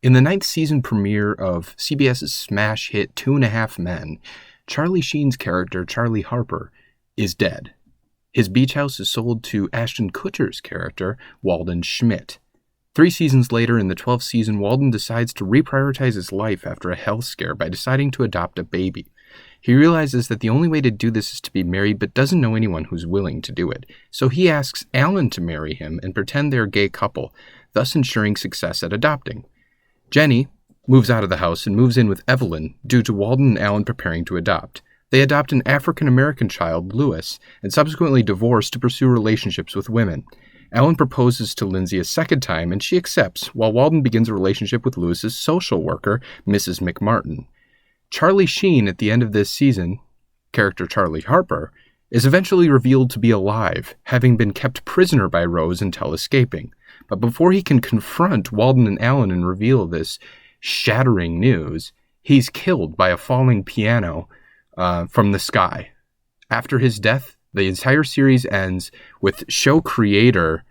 In the 9th season premiere of CBS's smash hit 2.5 Men, Charlie Sheen's character, Charlie Harper, is dead. His beach house is sold to Ashton Kutcher's character, Walden Schmidt. 3 seasons later, in the 12th season, Walden decides to reprioritize his life after a health scare by deciding to adopt a baby. He realizes that the only way to do this is to be married, but doesn't know anyone who's willing to do it. So he asks Alan to marry him and pretend they're a gay couple, thus ensuring success at adopting. Jenny moves out of the house and moves in with Evelyn due to Walden and Alan preparing to adopt. They adopt an African-American child, Lewis, and subsequently divorce to pursue relationships with women. Alan proposes to Lindsay a second time, and she accepts, while Walden begins a relationship with Lewis's social worker, Mrs. McMartin. Charlie Sheen, at the end of this season, character Charlie Harper, is eventually revealed to be alive, having been kept prisoner by Rose until escaping. But before he can confront Walden and Alan and reveal this shattering news, he's killed by a falling piano from the sky. After his death, the entire series ends with show creator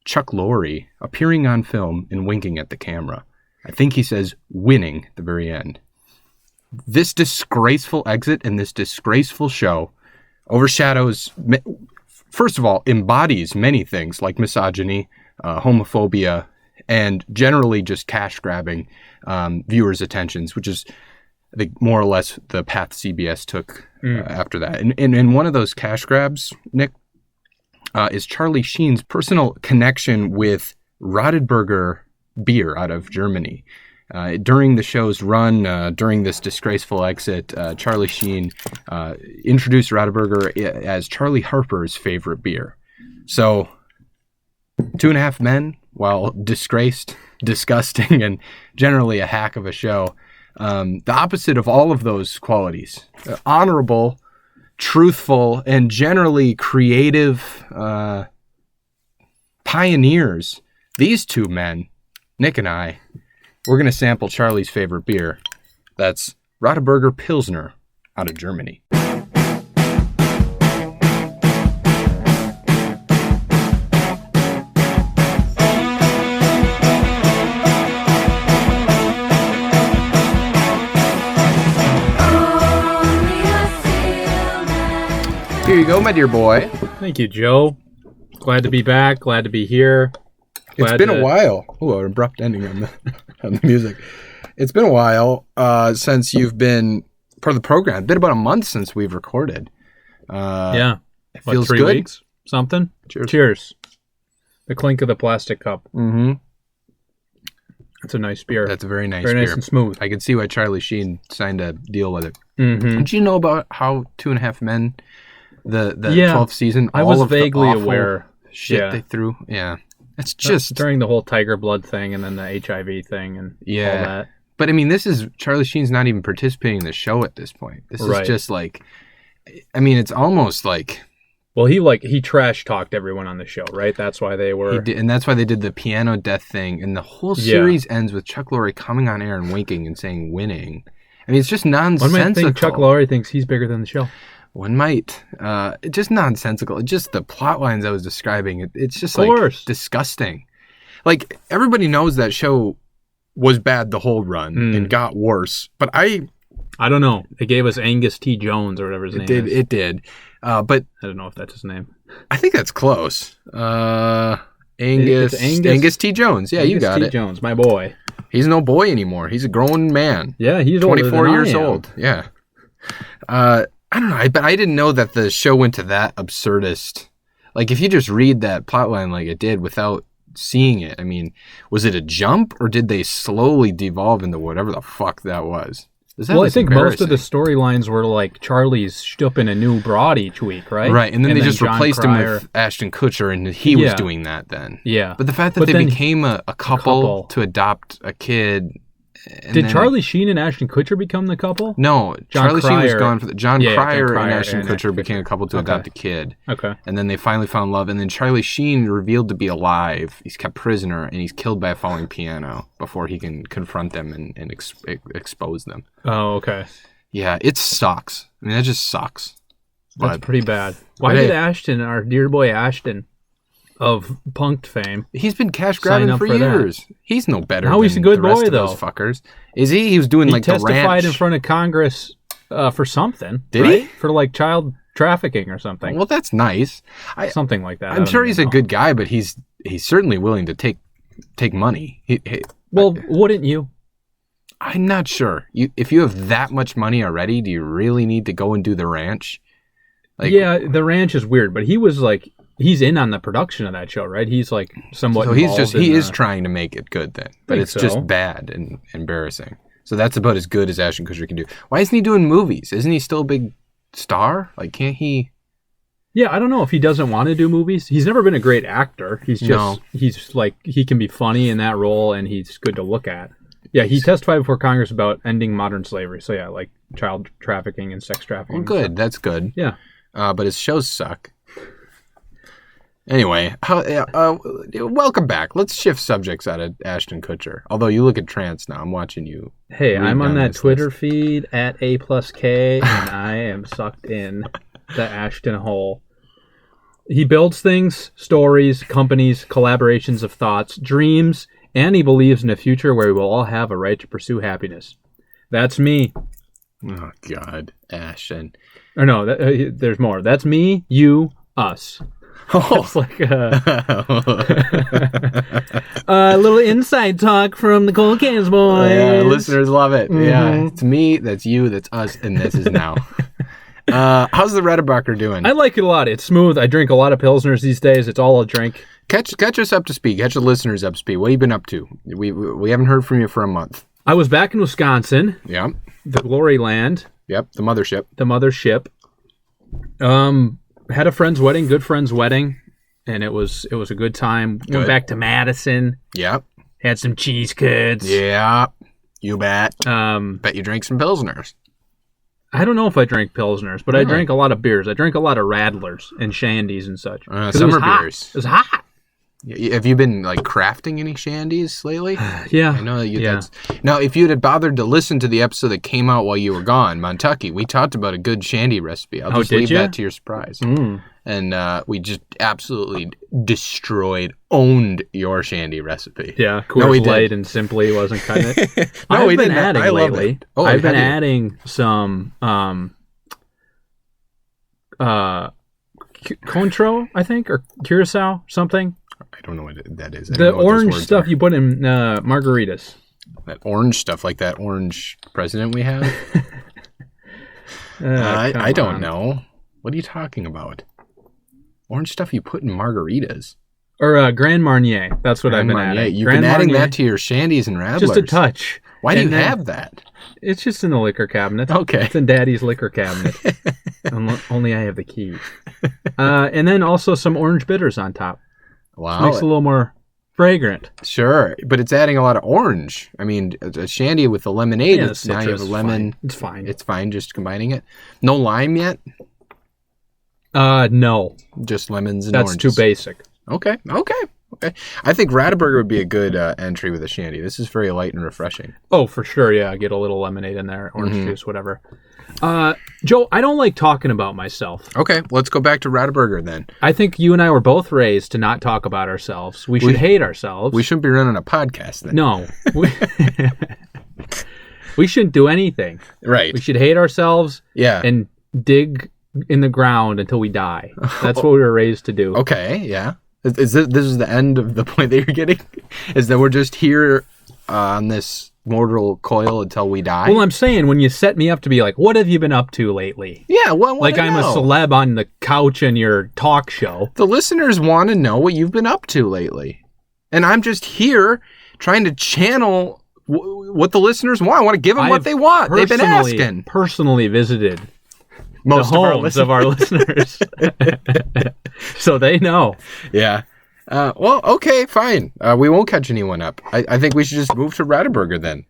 Chuck Lorre appearing on film and winking at the camera. I think he says winning at the very end. This disgraceful exit and this disgraceful show overshadows, first of all, embodies many things like misogyny, homophobia, and generally just cash grabbing viewers' attentions, which is, I think, more or less the path CBS took after that. And one of those cash grabs, Nick, is Charlie Sheen's personal connection with Radeberger beer out of Germany. During the show's run, during this disgraceful exit, Charlie Sheen introduced Radeberger as Charlie Harper's favorite beer. So, 2.5 Men, while disgraced, disgusting, and generally a hack of a show, the opposite of all of those qualities. Honorable, truthful, and generally creative pioneers. These 2 men, Nick and I, we're going to sample Charlie's favorite beer. That's Radeberger Pilsner out of Germany. Here you go, my dear boy. Thank you, Joe. Glad to be back. Glad to be here. It's been a while. Oh, an abrupt ending on the music. It's been a while since you've been part of the program. It's been about a month since we've recorded. Yeah. It feels 3 good. weeks? Something? Cheers. Cheers. The clink of the plastic cup. Mm-hmm. That's a nice beer. That's a very nice beer. Very nice and smooth. I can see why Charlie Sheen signed a deal with it. Mm-hmm. Did you know about how 2.5 Men, the 12th season, I was vaguely aware. Shit they threw? Yeah. It's just during the whole Tiger Blood thing and then the HIV thing and all that. But I mean, this is Charlie Sheen's not even participating in the show at this point. This is just like, I mean, it's almost like. Well, he trash talked everyone on the show, right? That's why they were. And that's why they did the piano death thing. And the whole series ends with Chuck Lorre coming on air and winking and saying winning. I mean, it's just nonsensical. One might think Chuck Lorre thinks he's bigger than the show. One might. It's just nonsensical. It's just the plot lines I was describing. It's just like disgusting. Like, everybody knows that show was bad the whole run and got worse. But I don't know. They gave us Angus T. Jones or whatever his name is. It did. But I don't know if that's his name. I think that's close. Angus T. Jones. Yeah, Angus you got T. it. Jones, my boy. He's no boy anymore. He's a grown man. Yeah, he's 24 years old. old. Yeah. I don't know, but I didn't know that the show went to that absurdist. Like, if you just read that plotline like it did without seeing it, I mean, was it a jump or did they slowly devolve into whatever the fuck that was? Well, I think most of the storylines were like Charlie's stooping a new broad each week, right? Right, and then they just replaced him with Ashton Kutcher, and he was doing that then. Yeah. But the fact that they became a couple to adopt a kid... Did Charlie Sheen and Ashton Kutcher become the couple? No, Charlie Sheen was gone for John Cryer and Ashton Kutcher became a couple to adopt a kid. Okay. And then they finally found love, and then Charlie Sheen revealed to be alive. He's kept prisoner, and he's killed by a falling piano before he can confront them and expose them. Oh, okay. Yeah, it sucks. I mean, that just sucks. That's pretty bad. Why did Ashton, our dear boy Ashton, of punked fame. He's been cash grabbing for years. That. He's no better. Now he's a good boy, though. Those fuckers. Is he? He was doing he like the ranch. He testified in front of Congress for something. Did he? For like child trafficking or something. Well, that's nice. Something like that. I'm sure he's a good guy, but he's certainly willing to take money. Wouldn't you? I'm not sure. If you have that much money already, do you really need to go and do the ranch? Yeah, the ranch is weird, but he was like, he's in on the production of that show, right? He's like somewhat. So he is trying to make it good then, but it's just bad and embarrassing. So that's about as good as Ashton Kutcher can do. Why isn't he doing movies? Isn't he still a big star? Like, can't he? Yeah, I don't know if he doesn't want to do movies. He's never been a great actor. He's like, he can be funny in that role, and he's good to look at. Yeah, he testified before Congress about ending modern slavery. So yeah, like child trafficking and sex trafficking. Well, good. That's good. Yeah. But his shows suck. Anyway, welcome back. Let's shift subjects out of Ashton Kutcher. Although you look at trance now, I'm watching you. Hey, I'm on that Twitter feed at A+K, and I am sucked in the Ashton hole. He builds things, stories, companies, collaborations of thoughts, dreams, and he believes in a future where we will all have a right to pursue happiness. That's me. Oh, God, Ashton. Or no, there's more. That's me, you, us. Oh. It's like a little inside talk from the Cold Cans boys. Yeah, listeners love it. Mm-hmm. Yeah, it's me, that's you, that's us, and this is now. How's the Radeberger doing? I like it a lot. It's smooth. I drink a lot of Pilsners these days. It's all a drink. Catch us up to speed. Catch the listeners up to speed. What have you been up to? We haven't heard from you for a month. I was back in Wisconsin. Yeah. The glory land. Yep, the mothership. The mothership. Had a friend's wedding, good friend's wedding, and it was a good time. Good. Went back to Madison. Yep. Had some cheese curds. Yeah, you bet. Bet you drank some Pilsners. I don't know if I drank Pilsners, but I drank a lot of beers. I drank a lot of Radlers and Shandies and such. Summer beers. It was hot. Have you been like crafting any shandies lately? Yeah. I know that you. Yeah. Now, if you had bothered to listen to the episode that came out while you were gone, Montucky, we talked about a good shandy recipe. I'll just leave that to your surprise. Mm. And we just absolutely owned your shandy recipe. Yeah, Coors Light and Simply wasn't cutting it. No, I've been adding lately. Oh, I've been adding some Cointreau, I think, or Curacao, something. I don't know what that is. The orange stuff you put in margaritas. That orange stuff, like that orange president we have? I don't know. What are you talking about? Orange stuff you put in margaritas. Or Grand Marnier. That's what I've been adding. You've been adding that to your shandies and Radlers. Just a touch. Why do you have that? It's just in the liquor cabinet. Okay. It's in Daddy's liquor cabinet. Only I have the key. And then also some orange bitters on top. Wow. Which makes it a little more fragrant. Sure. But it's adding a lot of orange. I mean, a shandy with the lemonade. Yeah, now you have a lemon. Fine. It's fine. It's fine just combining it. No lime yet? No. Just lemons and oranges. That's too basic. Okay. I think Radeberger would be a good entry with a shandy. This is very light and refreshing. Oh, for sure. Yeah, get a little lemonade in there, orange juice, whatever. Joe, I don't like talking about myself. Okay, let's go back to Radeberger then. I think you and I were both raised to not talk about ourselves. We should hate ourselves. We shouldn't be running a podcast then. No. We shouldn't do anything. Right. We should hate ourselves and dig in the ground until we die. That's what we were raised to do. Okay, yeah. This is the end of the point that you're getting? Is that we're just here on this mortal coil until we die? Well, I'm saying when you set me up to be like, what have you been up to lately? Yeah, well, like I'm a celeb on the couch in your talk show. The listeners want to know what you've been up to lately. And I'm just here trying to channel what the listeners want. I want to give them what they want. They've been asking. Personally visited most the homes of our listeners. So they know. Yeah. Well, okay, fine. We won't catch anyone up. I think we should just move to Radeberger then.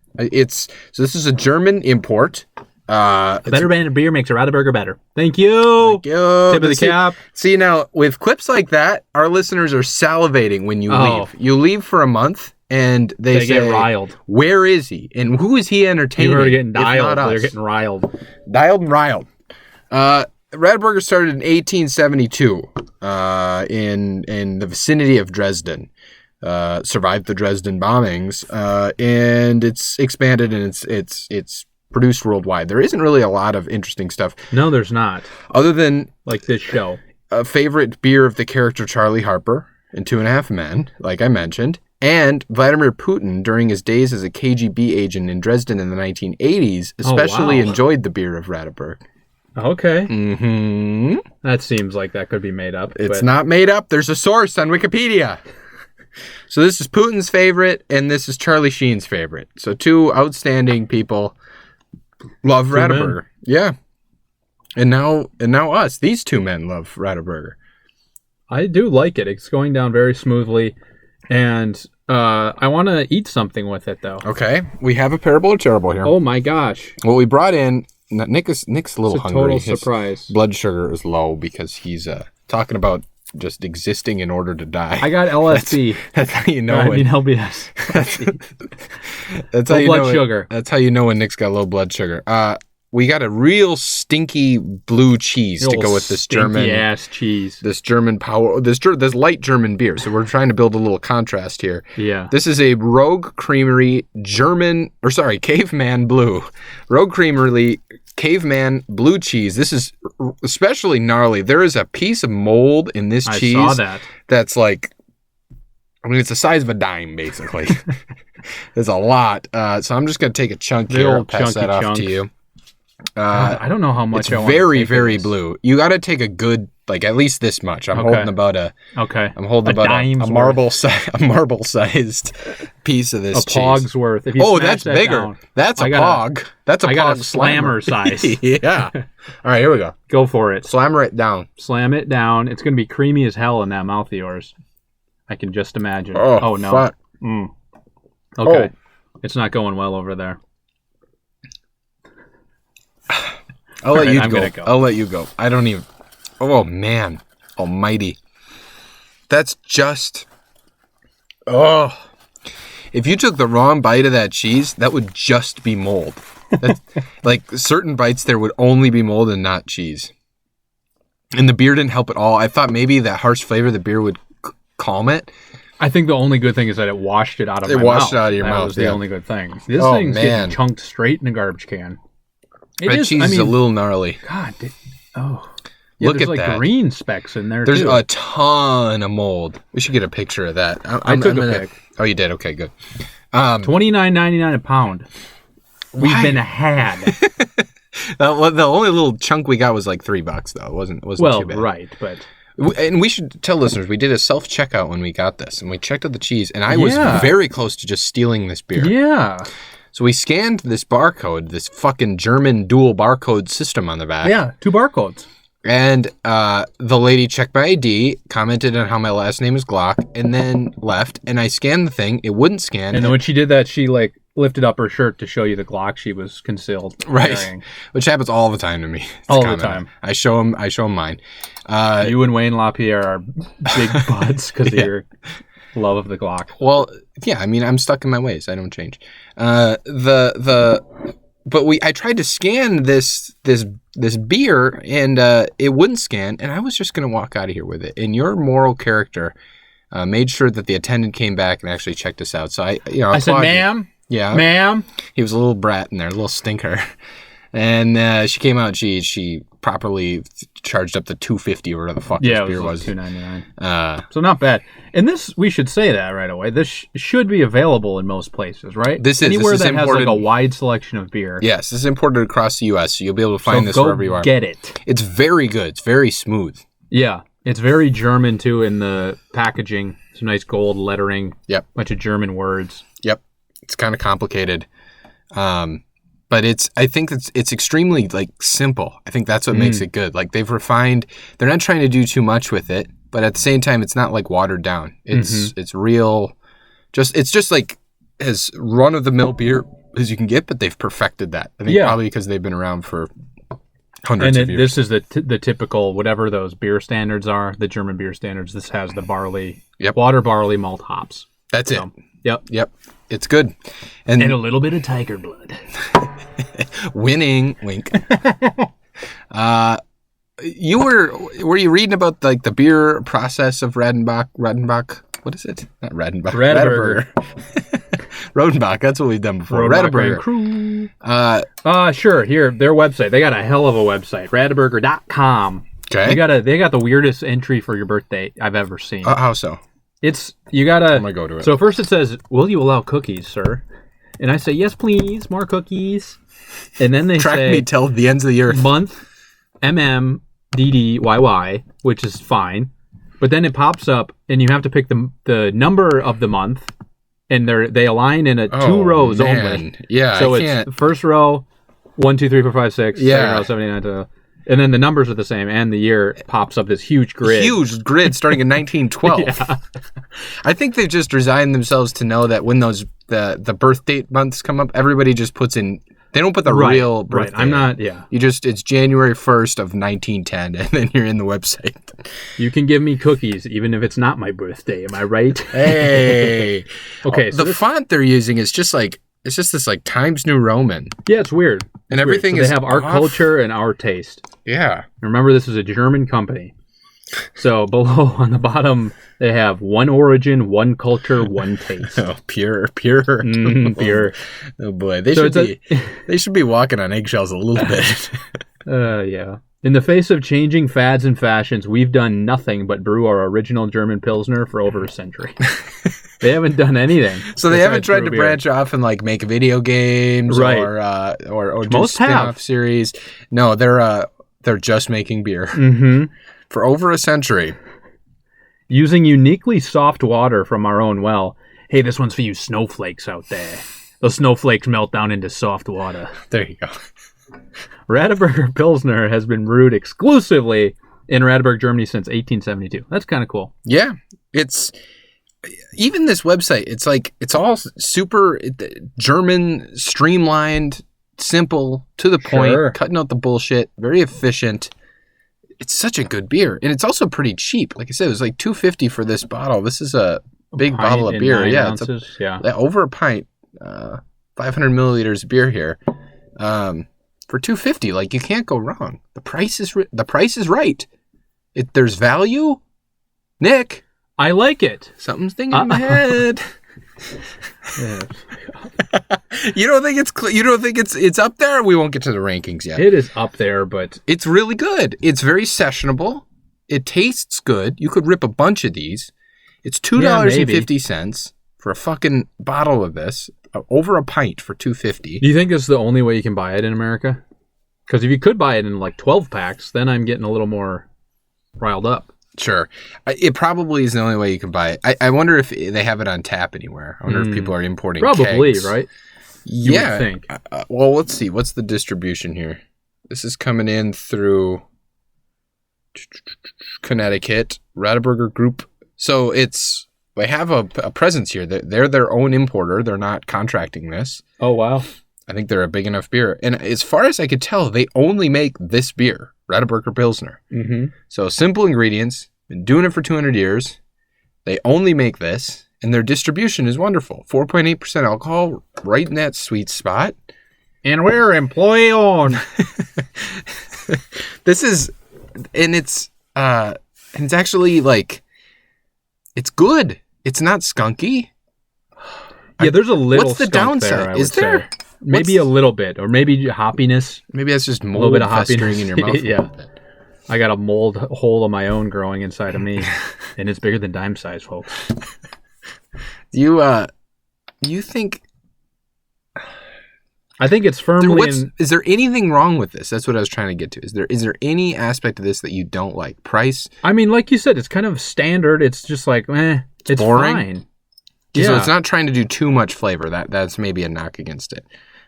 So this is a German import. A better brand of beer makes a Radeberger better. Thank you. Thank you. Tip of the cap. See, now, with clips like that, our listeners are salivating when you leave. You leave for a month, and they say, get riled. Where is he? And who is he entertaining? People are getting dialed. They're getting riled. Dialed and riled. Radeberger started in 1872 in the vicinity of Dresden. Survived the Dresden bombings, and it's expanded and it's produced worldwide. There isn't really a lot of interesting stuff. No, there's not. Other than like this show. A favorite beer of the character Charlie Harper in 2.5 Men, like I mentioned, and Vladimir Putin during his days as a KGB agent in Dresden in the 1980s especially enjoyed the beer of Radeberg. Okay. Mm-hmm. That seems like that could be made up. It's not made up. There's a source on Wikipedia. So this is Putin's favorite, and this is Charlie Sheen's favorite. So two outstanding people love Radeberger. Yeah. And now us. These two men love Radeberger. I do like it. It's going down very smoothly, and I want to eat something with it, though. Okay. We have a Parable or Terrible here. Oh, my gosh. Well, we brought in... Nick's a little hungry. It's a total surprise. His blood sugar is low because he's talking about just existing in order to die. I got LSD. That's how you know. I mean LBS. That's how you blood know sugar. That's how you know when Nick's got low blood sugar. We got a real stinky blue cheese to go with this German ass cheese. This German this light German beer. So we're trying to build a little contrast here. Yeah. This is a Rogue Creamery Caveman Blue. Rogue Creamery Caveman Blue cheese. This is especially gnarly. There is a piece of mold in this cheese. I saw that. That's like, I mean, it's the size of a dime, basically. There's a lot. So I'm just going to take a chunk here. I'll pass that off to you. I don't know how much it's I want very, to very blue. You got to take a good, like at least this much. I'm holding about a marble-sized piece of this cheese. A pog's worth. If you that's bigger. Down, that's a pog. That's a pog. I got a slammer size. Yeah. All right, here we go. Go for it. Slammer it down. Slam it down. It's going to be creamy as hell in that mouth of yours. I can just imagine. Oh no. Fuck. Okay. It's not going well over there. I'll let you go. I'll let you go. I don't even... Oh, man. Almighty. That's just... Oh. If you took the wrong bite of that cheese, that would just be mold. Like, certain bites there would only be mold and not cheese. And the beer didn't help at all. I thought maybe that harsh flavor of the beer would calm it. I think the only good thing is that it washed it out of my mouth. It washed it out of your mouth, That was the only good thing. This thing's getting chunked straight in a garbage can. That cheese is a little gnarly. God. Look at like that. Green specks in there, There's too. a ton of mold. We should get a picture of that. I took a pic. Oh, you did? Okay, good. $29.99 a pound. We've been had. The only little chunk we got was like $3, though. It wasn't too bad. Right, but... And we should tell listeners, we did a self-checkout when we got this, and we checked out the cheese, and I was very close to just stealing this beer. Yeah. So we scanned this barcode, this fucking German dual barcode system on the back. Yeah, 2 barcodes. And the lady checked my ID, commented on how my last name is Glock, and then left. And I scanned the thing. It wouldn't scan. And then when she did that, she lifted up her shirt to show you the Glock she was concealed. Right. Wearing. Which happens all the time to me. All the time. I show him mine. You and Wayne LaPierre are big buds because of your love of the Glock. Well, yeah, I mean, I'm stuck in my ways. I don't change. I tried to scan this beer and it wouldn't scan, and I was just going to walk out of here with it. And your moral character made sure that the attendant came back and actually checked us out. So I said, "Ma'am, yeah, ma'am." He was a little brat in there, a little stinker. And she came out. She properly charged up the $2.50 or whatever the fuck this beer was. $2.99. So not bad. And this, we should say that right away. This should be available in most places, right? Anywhere that has like a wide selection of beer. Yes, this is imported across the U.S., so you'll be able to find this wherever you are. Get it. It's very good. It's very smooth. Yeah, it's very German too in the packaging. Some nice gold lettering. Yep. Bunch of German words. Yep. It's kind of complicated. But I think it's extremely simple. I think that's what makes it good. Like they've refined, they're not trying to do too much with it, but at the same time, it's not watered down. It's real. It's just like as run of the mill beer as you can get, but they've perfected that. I think probably because they've been around for hundreds of years. This is the typical whatever those beer standards are, the German beer standards. This has the barley, water, barley, malt, hops. That's it. Yep. It's good. And a little bit of tiger blood. Winning. Wink. you were you reading about like the beer process of Radeberger? What is it? Not Radeberger. Radeberger. Rodenbach. That's what we've done before. Radeberger. Crew. Sure. Here, their website. They got a hell of a website. Radeberger.com. Okay. They got the weirdest entry for your birthday I've ever seen. How so? You gotta. I'm gonna go to it. So first it says, "Will you allow cookies, sir?" And I say, "Yes, please. More cookies." And then they track say, me till the ends of the earth. Month, MMDDYY, which is fine. But then it pops up, and you have to pick the number of the month, and they align in two rows only. Yeah, so it's first row, 1, 2, 3, 4, 5, 6. Yeah. Second row, 79 to. And then the numbers are the same, and the year pops up this huge grid. Huge grid starting in 1912. Yeah. I think they've just resigned themselves to know that when the birth date months come up, everybody just puts in. They don't put the real birthday. Right. I'm not. Yeah. It's January 1st of 1910, and then you're in the website. You can give me cookies even if it's not my birthday. Am I right? Hey. Okay. So the font they're using is just like it's just this like Times New Roman. Yeah, it's weird. And everything weird. So they have our culture and our taste. Yeah. Remember, this is a German company. So below on the bottom, they have one origin, one culture, one taste. Oh, pure. Pure. Oh boy, they should be walking on eggshells a little bit. Yeah. In the face of changing fads and fashions, we've done nothing but brew our original German Pilsner for over a century. They haven't done anything. So they haven't tried to branch off and like make video games, right? Or do spin-off series. No, they're just making beer for over a century, using uniquely soft water from our own well. Hey, this one's for you snowflakes out there. Those snowflakes melt down into soft water. There you go. Radeberger Pilsner has been brewed exclusively in Radeberg, Germany since 1872. That's kind of cool. Yeah, it's. Even this website, it's all super German, streamlined, simple, to the point, cutting out the bullshit, very efficient. It's such a good beer, and it's also pretty cheap. Like I said, it was like $2.50 for this bottle. This is a big bottle of beer. Yeah, ounces, over a pint, 500 milliliters of beer here, for $2.50. Like you can't go wrong. The price is right. There's value, Nick. I like it. Something's thinking in my head. You don't think it's up there? We won't get to the rankings yet. It is up there, but it's really good. It's very sessionable. It tastes good. You could rip a bunch of these. It's $2.50 for a fucking bottle of this, over a pint for $2.50. Do you think this is the only way you can buy it in America? Because if you could buy it in like 12 packs, then I'm getting a little more riled up. Sure. It probably is the only way you can buy it. I wonder if they have it on tap anywhere. I wonder if people are importing probably, kegs. Right? You would think. Well, let's see. What's the distribution here? This is coming in through Connecticut, Radeberger Group. So they have a presence here. They're their own importer. They're not contracting this. Oh, wow. I think they're a big enough beer. And as far as I could tell, they only make this beer, Radeberger Pilsner. Mm-hmm. So simple ingredients, been doing it for 200 years. They only make this, and their distribution is wonderful. 4.8% alcohol, right in that sweet spot. And we're employee owned. It's actually like, it's good. It's not skunky. Yeah, there's a little. What's the downside? Is there? Maybe a little bit, or maybe hoppiness. Maybe that's just mold festering in your mouth. Yeah. I got a mold hole of my own growing inside of me, and it's bigger than dime size, folks. You think? I think it's firmly. Is there anything wrong with this? That's what I was trying to get to. Is there any aspect of this that you don't like? Price? I mean, like you said, it's kind of standard. It's just like, it's boring. Fine. Yeah. So it's not trying to do too much flavor. That's maybe a knock against it.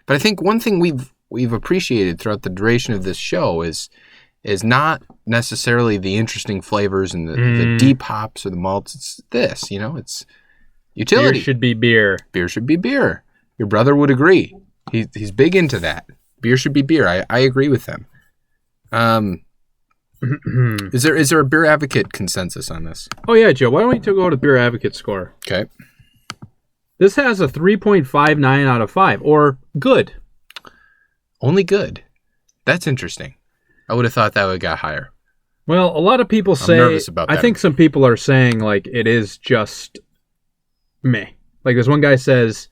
But I think one thing we've appreciated throughout the duration of this show is not necessarily the interesting flavors and the deep hops or the malts. It's this, it's utility. Beer should be beer. Beer should be beer. Your brother would agree. He's big into that. Beer should be beer. I agree with him. Is there a beer advocate consensus on this? Oh yeah, Joe. Why don't we go to beer advocate score? Okay. This has a 3.59 out of 5, or good. Only good. That's interesting. I would have thought that would have got higher. Well, a lot of people say. nervous about I that. think some people are saying like it is just meh. Like this one guy says,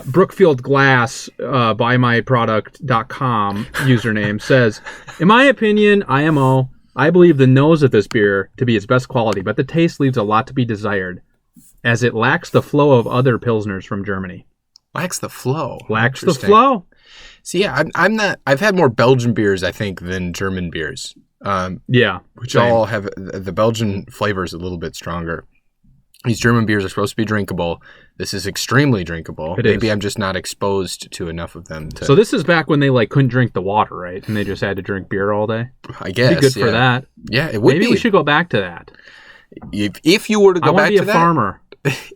Brookfield Glass, buymyproduct.com username says, in my opinion, IMO, I believe the nose of this beer to be its best quality, but the taste leaves a lot to be desired, as it lacks the flow of other pilsners from Germany. Lacks the flow. Lacks the Interesting. flow. See, yeah, I'm not. I've had more Belgian beers, I think, than German beers. Yeah, Which same. all have the Belgian flavor is a little bit stronger. These German beers are supposed to be drinkable. This is extremely drinkable. Maybe I'm just not exposed to enough of them. So this is back when they like couldn't drink the water, right? And they just had to drink beer all day. I guess It'd be good for that. Yeah, it would Maybe be. we should go back to that. If you were to go back to that, I want to be a farmer.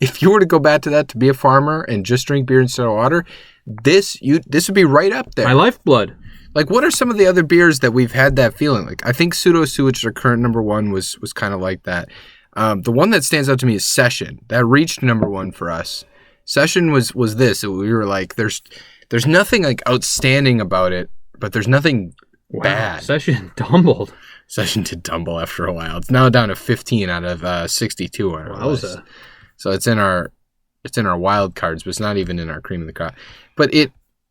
If you were to go back to that to be a farmer and just drink beer instead of water, this would be right up there. My lifeblood. Like, what are some of the other beers that we've had that feeling? Like, I think Pseudo Sewage, our current number one, was kind of like that. The one that stands out to me is Session. That reached number one for us. Session was this. We were like, there's nothing like outstanding about it, but there's nothing bad. Session tumbled. Session did tumble after a while. It's now down to 15 out of 62 on our list. So it's in our wild cards, but it's not even in our cream of the crop. But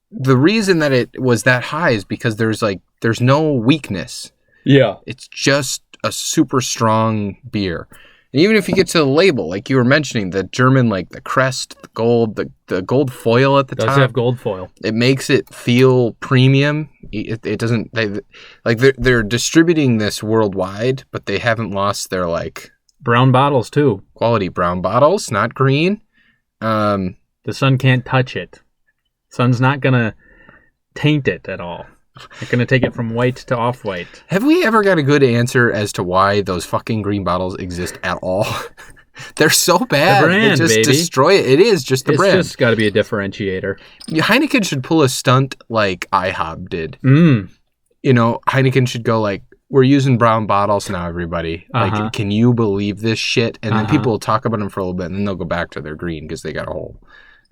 the reason that it was that high is because there's no weakness. Yeah. It's just a super strong beer. And even if you get to the label, like you were mentioning, the German, like the crest, the gold foil at the top. Does have gold foil. It makes it feel premium. It doesn't, they're distributing this worldwide, but they haven't lost their like brown bottles too. Quality brown bottles, not green. The sun can't touch it. Sun's not gonna taint it at all. It's gonna take it from white to off-white. Have we ever got a good answer as to why those fucking green bottles exist at all? They're so bad. The brand, they just baby. destroy it. It is just the brand. It's just got to be a differentiator. Heineken should pull a stunt like IHOB did. Mm. You know, Heineken should go like, we're using brown bottles now, everybody. Uh-huh. Like, can you believe this shit? And then people will talk about them for a little bit, and then they'll go back to their green because they got a whole...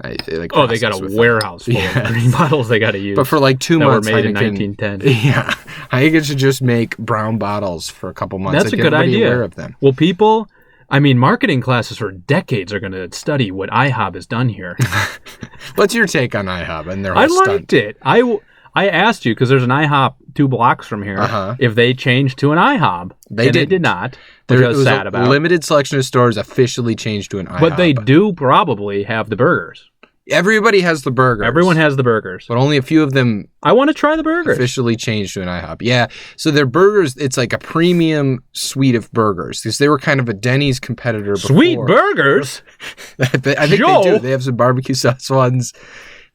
they got a warehouse full of green bottles they got to use. But for like 2 months, were made Heineken, in 1910. Yeah, Heineken should just make brown bottles for a couple months. That's like, a good idea. Aware of them. Well, people, I mean, marketing classes for decades are going to study what IHOB has done here. What's your take on IHOB and their whole I stunt? liked it. I asked you because there's an IHOP 2 blocks from here. If they changed to an IHOB, they did not. Which I was sad about. Limited selection of stores officially changed to an IHOB, but they do probably have the burgers. Everybody has the burgers. Everyone has the burgers. But only a few of them I want to try the burgers. officially changed to an IHOP. Yeah. So their burgers, it's like a premium suite of burgers. Because they were kind of a Denny's competitor before. Sweet burgers? I think they do. They have some barbecue sauce ones.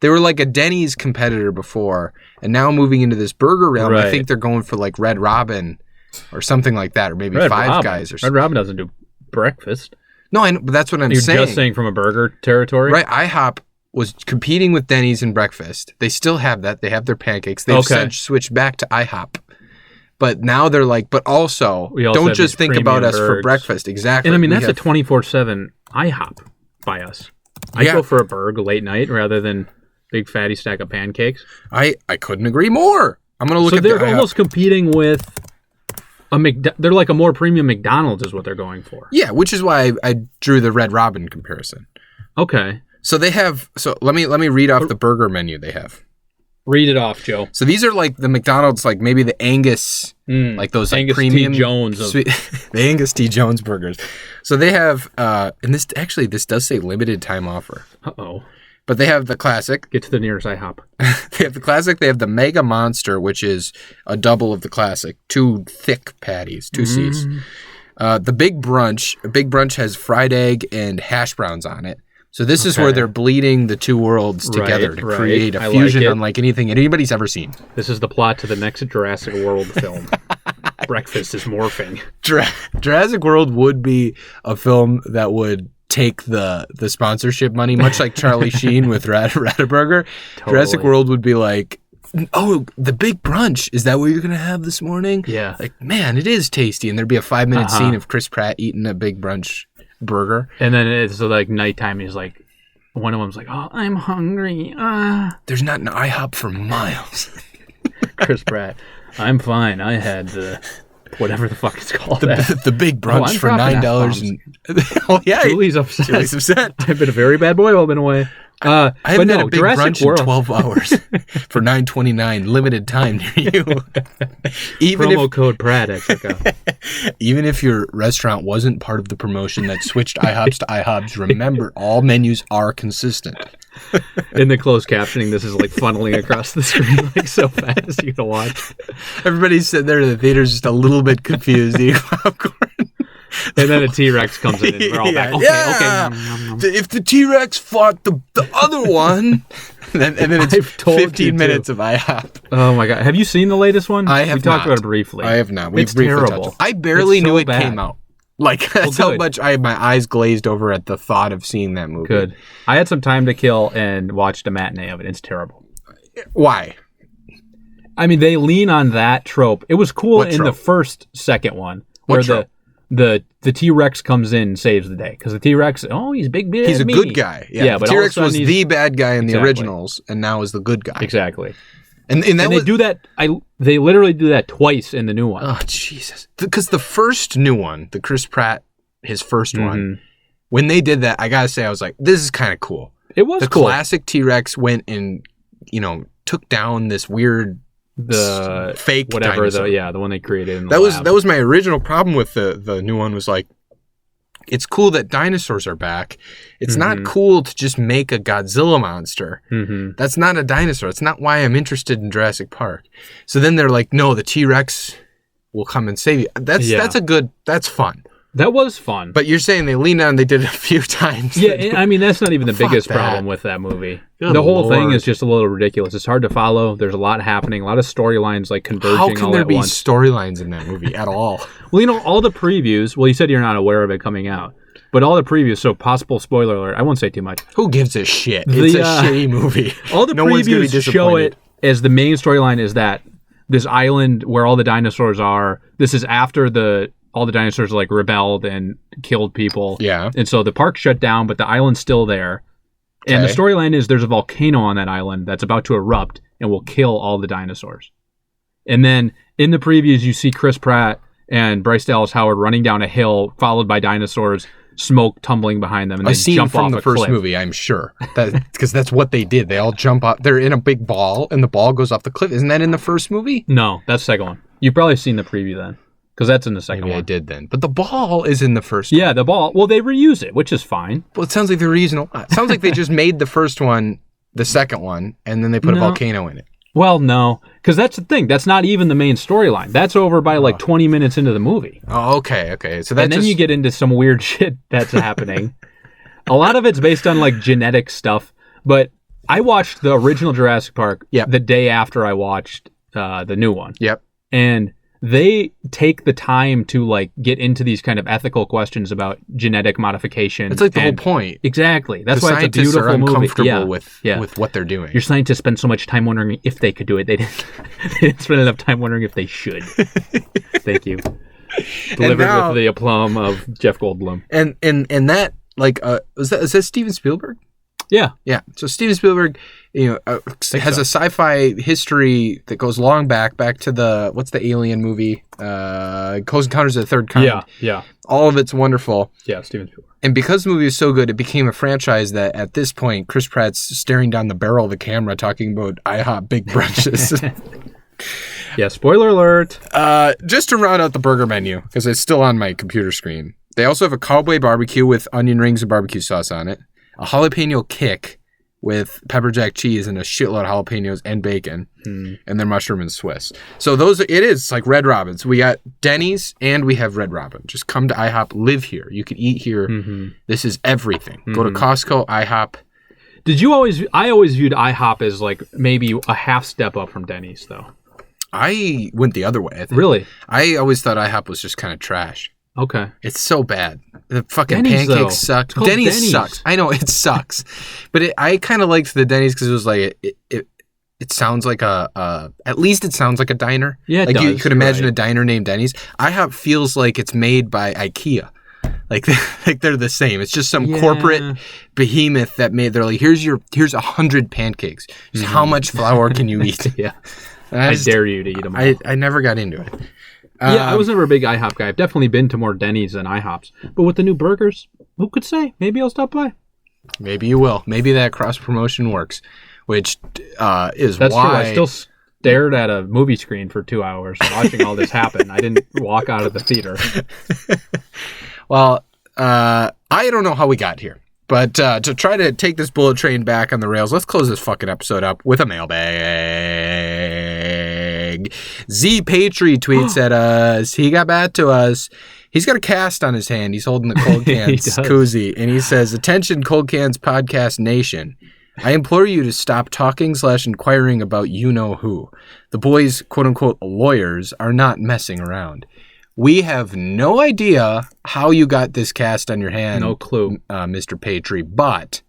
They were like a Denny's competitor before. And now moving into this burger realm, I think they're going for like Red Robin or something like that. Or maybe Five Guys or something. Red Robin doesn't do breakfast. No, I know, but that's what I'm saying. You're just saying from a burger territory? Right. IHOP was competing with Denny's in breakfast. They still have that. They have their pancakes. They've since switched back to IHOP. But now they're like, but also don't just think about us for breakfast. Exactly. And I mean, that's a 24/7 IHOP by us. I go for a burger late night rather than big fatty stack of pancakes. I couldn't agree more. I'm going to look at they're almost competing with they're like a more premium McDonald's is what they're going for. Yeah, which is why I drew the Red Robin comparison. Okay. So they have. So let me read off the burger menu they have. Read it off, Joe. So these are like the McDonald's, like maybe the Angus, like those Angus like premium T. Jones, the Angus T. Jones burgers. So they have, and this does say limited time offer. But they have the classic. Get to the nearest IHOP. They have the classic. They have the Mega Monster, which is a double of the classic. 2 thick patties, 2 C's. The Big Brunch. A Big Brunch has fried egg and hash browns on it. So this is where they're bleeding the two worlds together to create a fusion unlike anything anybody's ever seen. This is the plot to the next Jurassic World film. Breakfast is morphing. Jurassic World would be a film that would take the sponsorship money, much like Charlie Sheen with Radeberger. Totally. Jurassic World would be like, oh, the Big Brunch. Is that what you're going to have this morning? Yeah. Like, man, it is tasty. And there'd be a 5-minute scene of Chris Pratt eating a Big Brunch burger. And then it's like nighttime. He's like, one of them's like, oh, I'm hungry. There's not an IHOP for miles. Chris Pratt, I'm fine. I had the whatever the fuck it's called. The big brunch for $9. Oh yeah, Julie's upset. Julie's upset. I've been a very bad boy while I've been away. I haven't had a big Jurassic brunch World. in 12 hours for $9.29, limited time near you. Promo code Pratt at checkout. Even if your restaurant wasn't part of the promotion that switched IHOPs to IHOBs, remember all menus are consistent. In the closed captioning, this is like funneling across the screen like so fast you can watch. Everybody's sitting there in the theater just a little bit confused eating popcorn. And then a T-Rex comes in and we're all back. Okay. If the T-Rex fought the other one, and then it's 15 minutes of IHOP. Oh my God. Have you seen the latest one? I have We talked about it briefly. I have not. It's terrible. I barely knew it bad. came out. Like, that's how much I had my eyes glazed over at the thought of seeing that movie. Good. I had some time to kill and watched a matinee of it. It's terrible. Why? I mean, they lean on that trope. It was cool in the second one, where the T-Rex comes in and saves the day. Because the T-Rex, he's big, big. He's a good guy. Yeah, but the T-Rex was the bad guy in the originals, and now is the good guy. Exactly. And they do that. They literally do that twice in the new one. Oh Jesus! Because the first new one, the Chris Pratt, his first one, when they did that, I gotta say, I was like, this is kind of cool. It was the cool. classic T-Rex went and took down this weird fake whatever dinosaur. the one they created in the lab. That was my original problem with the new one. Was like, it's cool that dinosaurs are back. It's not cool to just make a Godzilla monster. That's not a dinosaur. It's not why I'm interested in Jurassic Park. So then they're like, no, the T-Rex will come and save you. That's fun. That was fun. But you're saying they leaned on, they did it a few times. Yeah, I mean, that's not even the biggest problem with that movie. The whole thing is just a little ridiculous. It's hard to follow. There's a lot happening, a lot of storylines like converging all at once. How can there be storylines in that movie at all? Well, all the previews, you said you're not aware of it coming out, but all the previews, so possible spoiler alert, I won't say too much. Who gives a shit? It's a shitty movie. All the previews show it as the main storyline is that this island where all the dinosaurs are, this is after all the dinosaurs like rebelled and killed people. Yeah. And so the park shut down, but the island's still there. Okay. And the storyline is there's a volcano on that island that's about to erupt and will kill all the dinosaurs. And then in the previews, you see Chris Pratt and Bryce Dallas Howard running down a hill, followed by dinosaurs, smoke tumbling behind them, and they jump off a cliff. From the first movie, I'm sure. Because that's what they did. They all jump off. They're in a big ball, and the ball goes off the cliff. Isn't that in the first movie? No, that's the second one. You've probably seen the preview then. Because that's in the second one. I did then. But the ball is in the first one. Yeah, the ball. Well, they reuse it, which is fine. Well, it sounds like they're reasonable. It sounds like they just made the first one the second one, and then they put a volcano in it. Well, no. Because that's the thing. That's not even the main storyline. That's over by 20 minutes into the movie. Oh, okay. So and then you get into some weird shit that's happening. A lot of it's based on genetic stuff. But I watched the original Jurassic Park the day after I watched the new one. Yep. And they take the time to get into these kind of ethical questions about genetic modification. It's like the whole point. Exactly. That's why it's a beautiful movie. Scientists are uncomfortable with what they're doing. Your scientists spend so much time wondering if they could do it. They didn't spend enough time wondering if they should. Thank you. Delivered with the aplomb of Jeff Goldblum. And that is that Steven Spielberg? Yeah. So Steven Spielberg, has a sci-fi history that goes long back to what's the Alien movie? Close Encounters of the Third Kind. Yeah. All of it's wonderful. Yeah, Steven Spielberg. And because the movie is so good, it became a franchise that at this point, Chris Pratt's staring down the barrel of the camera talking about IHOP big brunches. Yeah, spoiler alert. Just to round out the burger menu, because it's still on my computer screen. They also have a cowboy barbecue with onion rings and barbecue sauce on it. A jalapeno kick with pepper jack cheese and a shitload of jalapenos and bacon, and then mushroom and Swiss. So it is like Red Robin's. We got Denny's and we have Red Robin. Just come to IHOP, live here. You can eat here. This is everything. Go to Costco, IHOP. I always viewed IHOP as maybe a half step up from Denny's though. I went the other way, I think. Really? I always thought IHOP was just kind of trash. Okay. It's so bad. The fucking Denny's, pancakes suck. Denny's sucks. I know, it sucks. But I kind of liked the Denny's because it was it sounds like at least it sounds like a diner. Yeah, it does. You could imagine a diner named Denny's. IHOP feels like it's made by IKEA. Like they're the same. It's just some corporate behemoth that they're like, here's 100 pancakes. Just how much flour can you eat? Yeah. I dare you to eat them all. I never got into it. Yeah, I was never a big IHOP guy. I've definitely been to more Denny's than IHOPs. But with the new burgers, who could say? Maybe I'll stop by. Maybe you will. Maybe that cross promotion works, which is That's why true. I still stared at a movie screen for 2 hours watching all this happen. I didn't walk out of the theater. Well, I don't know how we got here, but to try to take this bullet train back on the rails, let's close this fucking episode up with a mailbag. Z Patry tweets at us. He got back to us. He's got a cast on his hand. He's holding the Cold Cans koozie, and he says, "Attention, Cold Cans Podcast Nation. I implore you to stop talking/inquiring about you-know-who. The boys, quote-unquote, lawyers, are not messing around. We have no idea how you got this cast on your hand, No clue. Mr. Patry, but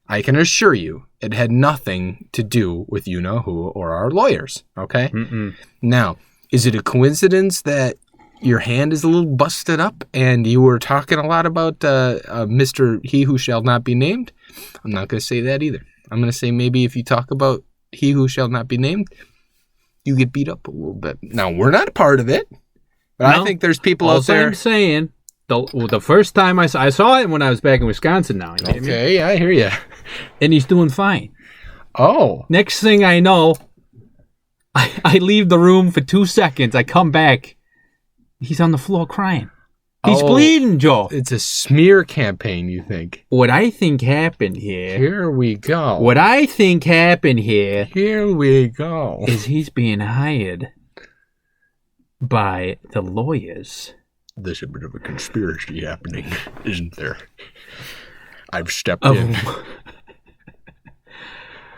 I can assure you it had nothing to do with you-know-who or our lawyers, okay? Mm-mm. Now, is it a coincidence that your hand is a little busted up and you were talking a lot about Mr. He Who Shall Not Be Named? I'm not going to say that either. I'm going to say maybe if you talk about He Who Shall Not Be Named, you get beat up a little bit. Now, we're not a part of it, but I think there's people out there. I'm saying, the first time I saw it when I was back in Wisconsin now. You know what I mean? Okay, yeah, I hear you. And he's doing fine. Oh. Next thing I know, I leave the room for 2 seconds. I come back. He's on the floor crying. He's bleeding, Joe. It's a smear campaign, you think? What I think happened here. Here we go. What I think happened here. Here we go. Is he's being hired by the lawyers. There's a bit of a conspiracy happening, isn't there? I've stepped in.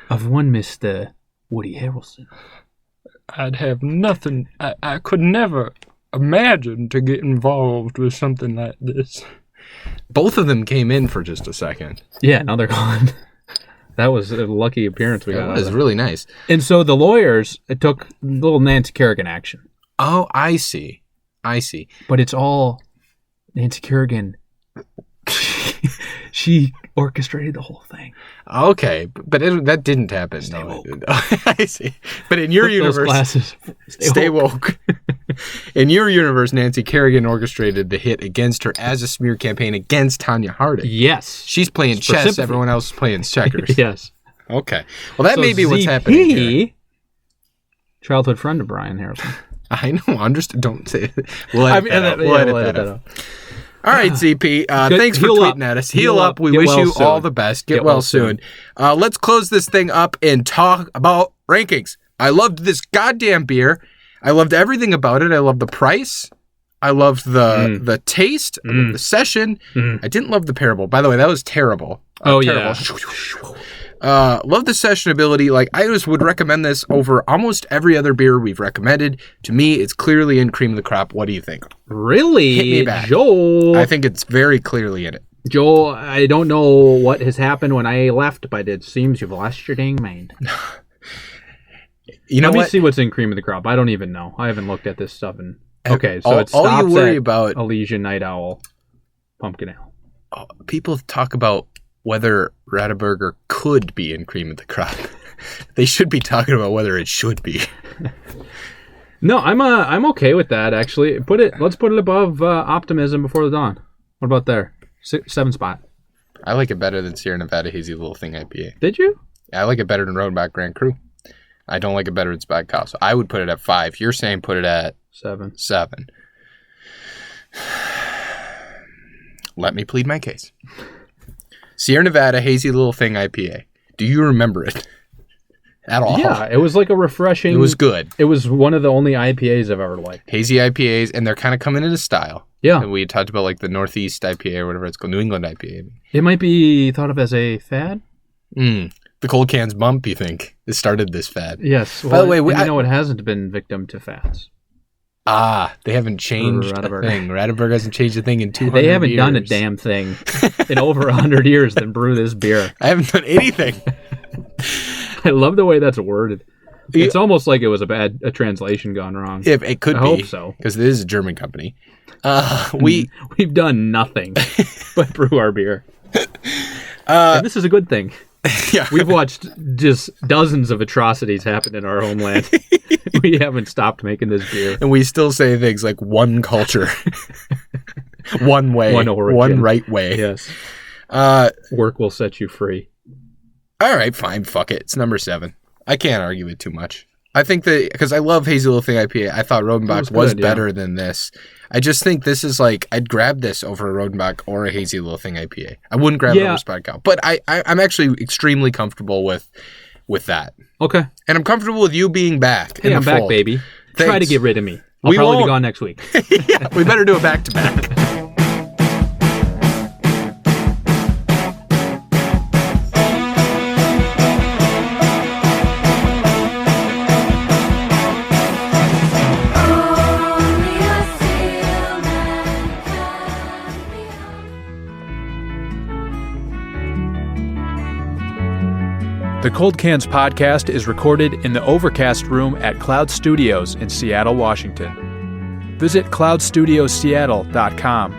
Of one Mr. Woody Harrelson. I'd have nothing. I could never imagine to get involved with something like this. Both of them came in for just a second. Yeah, now they're gone. That was a lucky appearance we got. That was really nice. And so the lawyers, it took little Nancy Kerrigan action. Oh, I see. But it's all Nancy Kerrigan. She orchestrated the whole thing. Okay, but that didn't happen. Stay woke. I see. But in your universe, those glasses. Stay woke. In your universe, Nancy Kerrigan orchestrated the hit against her as a smear campaign against Tanya Harding. Yes. She's playing chess. Everyone else is playing checkers. Yes. Okay. Well, that may be what's happening here. Childhood friend of Brian Harrison. I know. Don't say it. We'll edit that out. All right, ZP. Thanks for tweeting at us. Heal up. We wish you all the best. Get well soon. Let's close this thing up and talk about rankings. I loved this goddamn beer. I loved everything about it. I loved the price. I loved the taste. I loved the session. I didn't love the parable. By the way, that was terrible. Terrible. Yeah. Love the sessionability. Like, I just would recommend this over almost every other beer we've recommended. To me, it's clearly in cream of the crop. What do you think? Really? Hit me back. Joel? I think it's very clearly in it. Joel, I don't know what has happened when I left, but it seems you've lost your dang mind. Let me see what's in cream of the crop. I don't even know. I haven't looked at this stuff. Okay, so it stops all you worry at about Elysian Night Owl Pumpkin Ale. People talk about whether Radeberger could be in cream of the crop. They should be talking about whether it should be. No, I'm okay with that, actually. Let's put it above Optimism Before the Dawn. What about there? 7 spot. I like it better than Sierra Nevada Hazy Little Thing IPA. Did you? Yeah, I like it better than Roadback Grand Cru. I don't like it better than Spike Cow. So I would put it at 5. You're saying put it at 7. Let me plead my case. Sierra Nevada Hazy Little Thing IPA. Do you remember it at all? Yeah, it was like a refreshing. It was good. It was one of the only IPAs I've ever liked. Hazy IPAs, and they're kind of coming into style. Yeah. And we talked about like the Northeast IPA or whatever it's called, New England IPA. It might be thought of as a fad. The Cold Cans bump, you think? It started this fad. Yes. By the way, it hasn't been victim to fads. They haven't changed a thing. Radeberger hasn't changed a thing in 200 years. They haven't done a damn thing in over 100 years than brew this beer. I haven't done anything. I love the way that's worded. It's almost like it was a translation gone wrong. If it could be. I hope so. Because this is a German company. We've done nothing but brew our beer. And this is a good thing. Yeah. We've watched just dozens of atrocities happen in our homeland. We haven't stopped making this beer. And we still say things like one culture, one way, One origin. one right way. Yes. Work will set you free. All right, fine. Fuck it. It's number 7. I can't argue it too much. I think that because I love Hazy Little Thing IPA, I thought Rodenbach was better than this. I just think this is like, I'd grab this over a Rodenbach or a Hazy Little Thing IPA. I wouldn't grab a Spotted Cow. But I'm actually extremely comfortable with that. Okay. And I'm comfortable with you being back. Hey, I'm back, baby. Thanks. Try to get rid of me. I'll probably be gone next week. Yeah, we better do a back-to-back. The Cold Cans podcast is recorded in the Overcast Room at Cloud Studios in Seattle, Washington. Visit cloudstudiosseattle.com